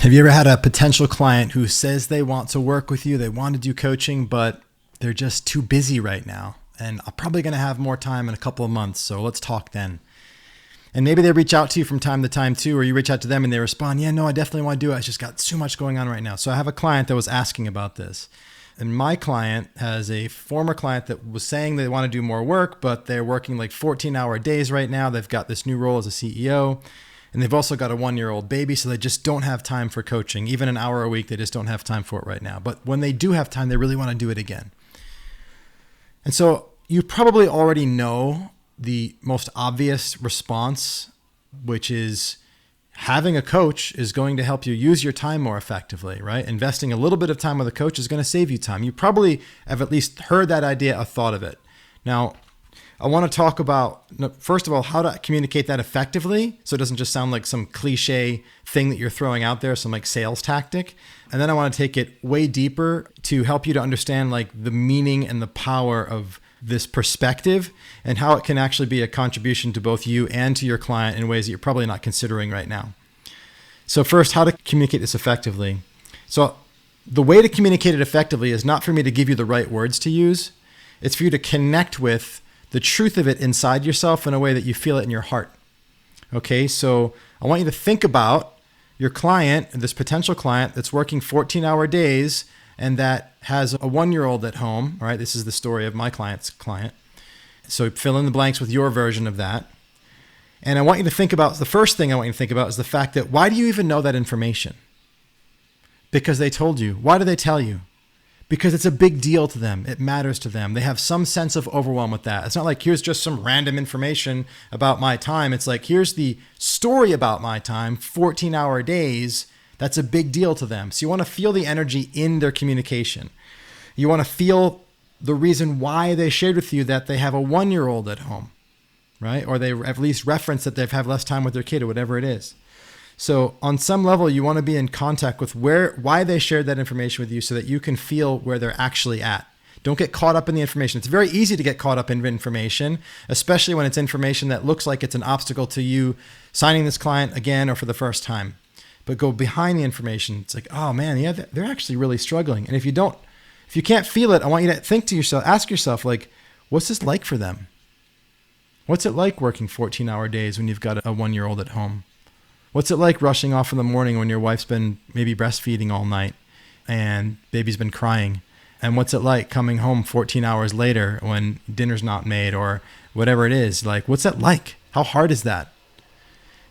Have you ever had a potential client who says they want to work with you, they want to do coaching, but they're just too busy right now? And I'm probably going to have more time in a couple of months, so let's talk then. And maybe they reach out to you from time to time too, or you reach out to them and they respond, yeah, no, I definitely want to do it. I just got too much going on right now. So I have a client that was asking about this. And my client has a former client that was saying they want to do more work, but they're working like 14-hour days right now. They've got this new role as a CEO. And they've also got a 1-year-old baby, so they just don't have time for coaching. Even an hour a week, they just don't have time for it right now. But when they do have time, they really want to do it again. And so you probably already know the most obvious response, which is having a coach is going to help you use your time more effectively, right? Investing a little bit of time with a coach is going to save you time. You probably have at least heard that idea or thought of it. Now, I want to talk about, first of all, how to communicate that effectively so it doesn't just sound like some cliche thing that you're throwing out there, some like sales tactic. And then I want to take it way deeper to help you to understand like the meaning and the power of this perspective and how it can actually be a contribution to both you and to your client in ways that you're probably not considering right now. So first, how to communicate this effectively. So the way to communicate it effectively is not for me to give you the right words to use. It's for you to connect with the truth of it inside yourself in a way that you feel it in your heart. Okay, so I want you to think about your client, this potential client that's working 14-hour days and that has a 1-year-old at home, all right? This is the story of my client's client. So fill in the blanks with your version of that. And I want you to think about, the first thing I want you to think about is the fact that why do you even know that information? Because they told you. Why do they tell you? Because it's a big deal to them. It matters to them. They have some sense of overwhelm with that. It's not like, here's just some random information about my time. It's like, here's the story about my time, 14-hour days. That's a big deal to them. So you want to feel the energy in their communication. You want to feel the reason why they shared with you that they have a 1-year-old at home, right? Or they at least reference that they've had less time with their kid or whatever it is. So on some level, you want to be in contact with why they shared that information with you so that you can feel where they're actually at. Don't get caught up in the information. It's very easy to get caught up in information, especially when it's information that looks like it's an obstacle to you signing this client again or for the first time. But go behind the information. It's like, oh man, yeah, they're actually really struggling. And if you can't feel it, I want you to think to yourself, ask yourself, like, what's this like for them? What's it like working 14-hour days when you've got a 1-year-old at home? What's it like rushing off in the morning when your wife's been maybe breastfeeding all night and baby's been crying? And what's it like coming home 14 hours later when dinner's not made or whatever it is? Like, what's that like? How hard is that?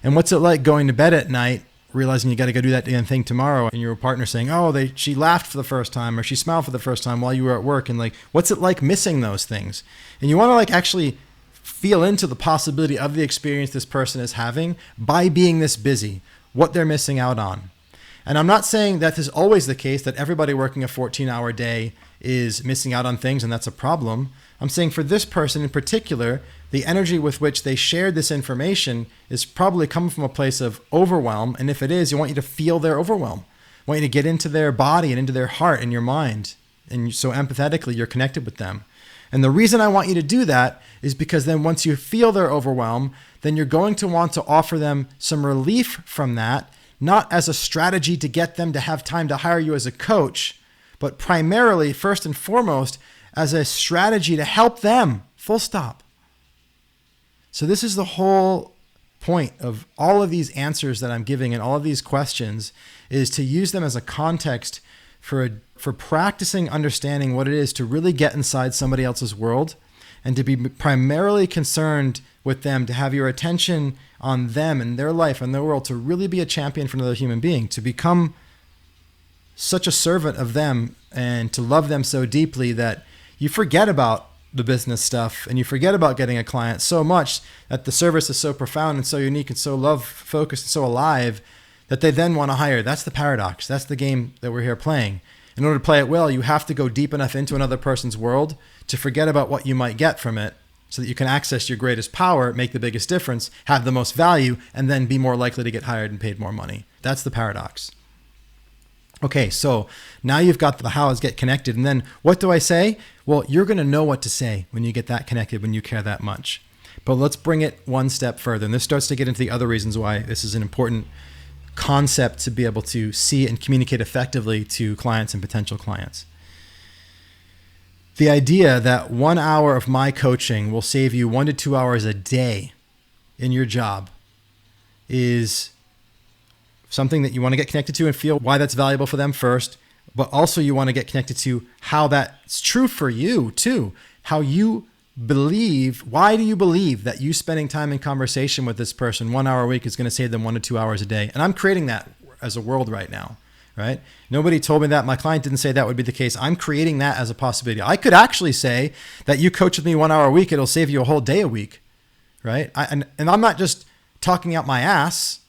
And what's it like going to bed at night, realizing you got to go do that damn thing tomorrow, and your partner saying, oh, she laughed for the first time or she smiled for the first time while you were at work, and like, what's it like missing those things? And you want to like actually feel into the possibility of the experience this person is having by being this busy, what they're missing out on. And I'm not saying that is always the case, that everybody working a 14-hour day is missing out on things and that's a problem. I'm saying for this person in particular, the energy with which they shared this information is probably coming from a place of overwhelm. And if it is, you want you to feel their overwhelm. I want you to get into their body and into their heart and your mind. And so empathetically, you're connected with them. And the reason I want you to do that is because then once you feel their overwhelm, then you're going to want to offer them some relief from that, not as a strategy to get them to have time to hire you as a coach, but primarily, first and foremost, as a strategy to help them, full stop. So this is the whole point of all of these answers that I'm giving and all of these questions, is to use them as a context for practicing understanding what it is to really get inside somebody else's world and to be primarily concerned with them, to have your attention on them and their life and their world, to really be a champion for another human being, to become such a servant of them and to love them so deeply that you forget about the business stuff and you forget about getting a client so much that the service is so profound and so unique and so love focused and so alive that they then want to hire. That's the paradox. That's the game that we're here playing. In order to play it well, you have to go deep enough into another person's world to forget about what you might get from it so that you can access your greatest power, make the biggest difference, have the most value, and then be more likely to get hired and paid more money. That's the paradox. Okay, so now you've got the hows, get connected. And then what do I say? Well, you're going to know what to say when you get that connected, when you care that much. But let's bring it one step further. And this starts to get into the other reasons why this is an important concept to be able to see and communicate effectively to clients and potential clients. The idea that 1 hour of my coaching will save you 1 to 2 hours a day in your job is something that you want to get connected to and feel why that's valuable for them first, but also you want to get connected to how that's true for you too. How you believe, why do you believe that you spending time in conversation with this person 1 hour a week is going to save them 1 to 2 hours a day? And I'm creating that as a world right now, right? Nobody told me that. My client didn't say that would be the case. I'm creating that as a possibility. I could actually say that you coach with me 1 hour a week, it'll save you a whole day a week, right? And I'm not just talking out my ass.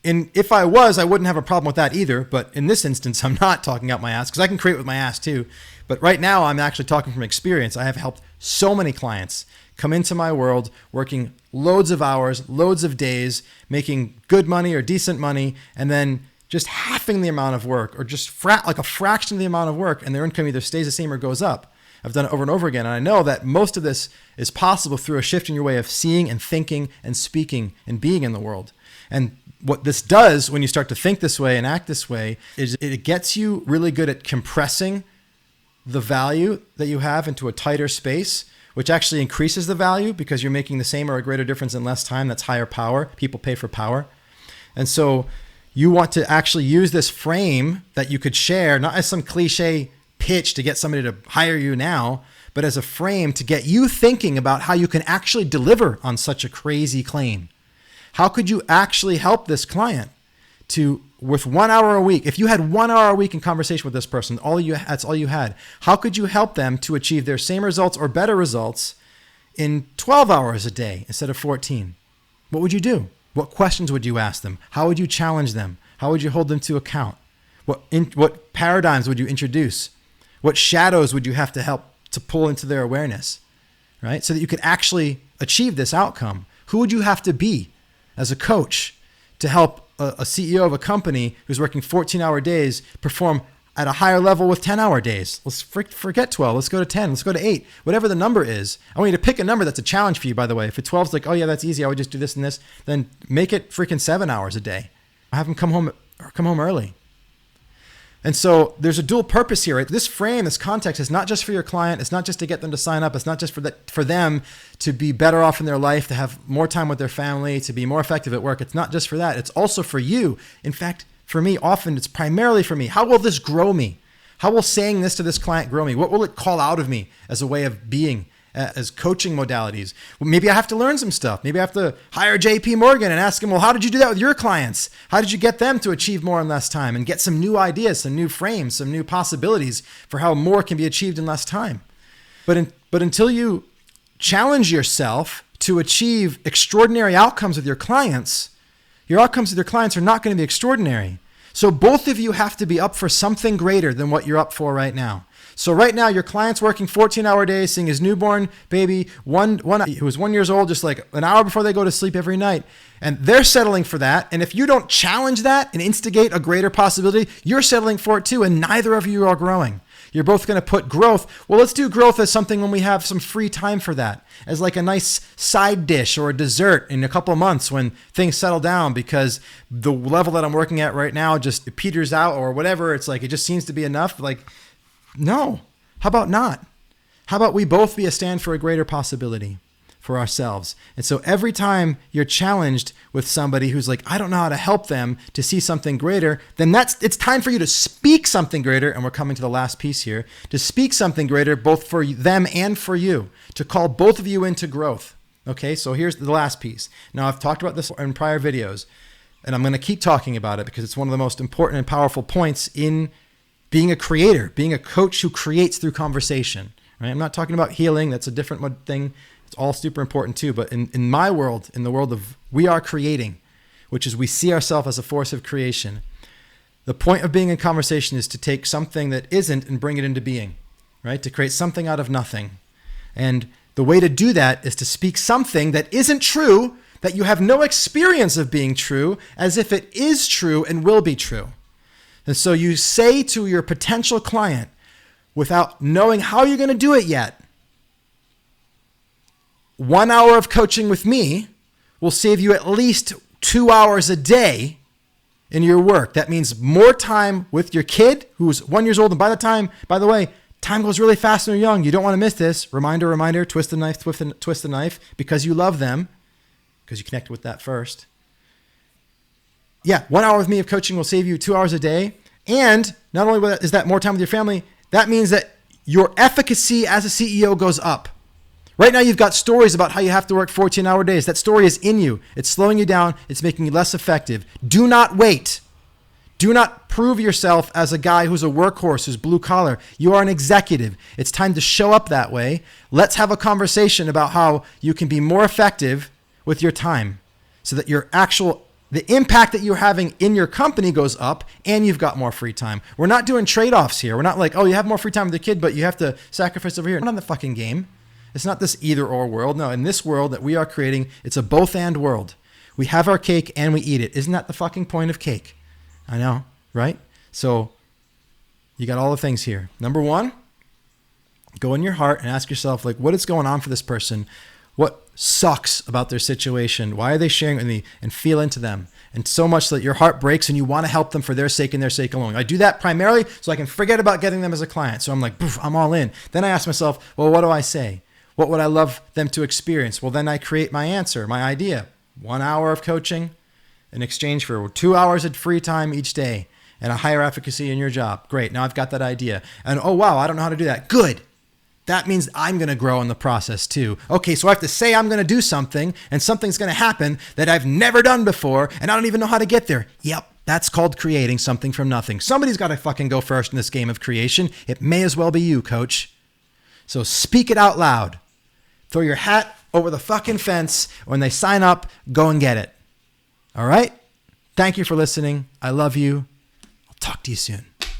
And if I was, I wouldn't have a problem with that either. But in this instance, I'm not talking out my ass because I can create with my ass too. But right now, I'm actually talking from experience. I have helped so many clients come into my world working loads of hours, loads of days, making good money or decent money, and then just halving the amount of work or just like a fraction of the amount of work, and their income either stays the same or goes up. I've done it over and over again. And I know that most of this is possible through a shift in your way of seeing and thinking and speaking and being in the world. And what this does when you start to think this way and act this way is it gets you really good at compressing the value that you have into a tighter space, which actually increases the value because you're making the same or a greater difference in less time. That's higher power. People pay for power. And so you want to actually use this frame that you could share, not as some cliche pitch to get somebody to hire you now, but as a frame to get you thinking about how you can actually deliver on such a crazy claim. How could you actually help this client to, with 1 hour a week, if you had 1 hour a week in conversation with this person, that's all you had, how could you help them to achieve their same results or better results in 12 hours a day instead of 14? What would you do? What questions would you ask them? How would you challenge them? How would you hold them to account? What paradigms would you introduce? What shadows would you have to help to pull into their awareness, right? So that you could actually achieve this outcome. Who would you have to be as a coach to help a CEO of a company who's working 14-hour days perform at a higher level with 10-hour days? Let's forget 12. Let's go to 10. Let's go to 8. Whatever the number is. I want you to pick a number that's a challenge for you, by the way. If 12 is like, oh yeah, that's easy, I would just do this and this, then make it freaking 7 hours a day. Have them come home early. And so there's a dual purpose here, right? This frame, this context is not just for your client. It's not just to get them to sign up. It's not just for them to be better off in their life, to have more time with their family, to be more effective at work. It's not just for that. It's also for you. In fact, for me, often it's primarily for me. How will this grow me? How will saying this to this client grow me? What will it call out of me as a way of being, as coaching modalities? Well, maybe I have to learn some stuff. Maybe I have to hire JP Morgan and ask him, well, how did you do that with your clients? How did you get them to achieve more in less time and get some new ideas, some new frames, some new possibilities for how more can be achieved in less time? But until you challenge yourself to achieve extraordinary outcomes with your clients, your outcomes with your clients are not going to be extraordinary. So both of you have to be up for something greater than what you're up for right now. So right now, your client's working 14-hour days, seeing his newborn baby, who was 1 year old, just like an hour before they go to sleep every night. And they're settling for that. And if you don't challenge that and instigate a greater possibility, you're settling for it too. And neither of you are growing. You're both going to put growth. Well, let's do growth as something when we have some free time for that, as like a nice side dish or a dessert in a couple of months when things settle down, because the level that I'm working at right now just peters out or whatever. It's like, it just seems to be enough. Like, no. How about not? How about we both be a stand for a greater possibility for ourselves? And so every time you're challenged with somebody who's like, I don't know how to help them to see something greater, then it's time for you to speak something greater. And we're coming to the last piece here, to speak something greater, both for them and for you, to call both of you into growth. Okay, so here's the last piece. Now, I've talked about this in prior videos, and I'm going to keep talking about it because it's one of the most important and powerful points in being a creator, being a coach who creates through conversation. Right? I'm not talking about healing. That's a different thing. It's all super important too. But in my world, in the world of we are creating, which is we see ourselves as a force of creation, the point of being in conversation is to take something that isn't and bring it into being, right? To create something out of nothing. And the way to do that is to speak something that isn't true, that you have no experience of being true, as if it is true and will be true. And so you say to your potential client, without knowing how you're going to do it yet, 1 hour of coaching with me will save you at least 2 hours a day in your work. That means more time with your kid who's 1 year old. And by the way, time goes really fast when you're young. You don't want to miss this. Reminder, twist the knife because you love them, because you connected with that first. Yeah, 1 hour with me of coaching will save you 2 hours a day. And not only is that more time with your family, that means that your efficacy as a CEO goes up. Right now, you've got stories about how you have to work 14-hour days. That story is in you. It's slowing you down. It's making you less effective. Do not wait. Do not prove yourself as a guy who's a workhorse, who's blue collar. You are an executive. It's time to show up that way. Let's have a conversation about how you can be more effective with your time so that the impact that you're having in your company goes up and you've got more free time. We're not doing trade-offs here. We're not like, oh, you have more free time with your kid, but you have to sacrifice over here. Not on the fucking game. It's not this either or world. No, in this world that we are creating, it's a both and world. We have our cake and we eat it. Isn't that the fucking point of cake? I know, right? So you got all the things here. Number one, go in your heart and ask yourself, like, what is going on for this person? What sucks about their situation? Why are they sharing with me? And feel into them. And so much that your heart breaks and you want to help them for their sake and their sake alone. I do that primarily so I can forget about getting them as a client. So I'm like, poof, I'm all in. Then I ask myself, well, what do I say? What would I love them to experience? Well, then I create my answer, my idea. 1 hour of coaching in exchange for 2 hours of free time each day and a higher efficacy in your job. Great. Now I've got that idea. And oh, wow, I don't know how to do that. Good. That means I'm going to grow in the process too. Okay, so I have to say I'm going to do something and something's going to happen that I've never done before and I don't even know how to get there. Yep, that's called creating something from nothing. Somebody's got to fucking go first in this game of creation. It may as well be you, coach. So speak it out loud. Throw your hat over the fucking fence. When they sign up, go and get it. All right? Thank you for listening. I love you. I'll talk to you soon.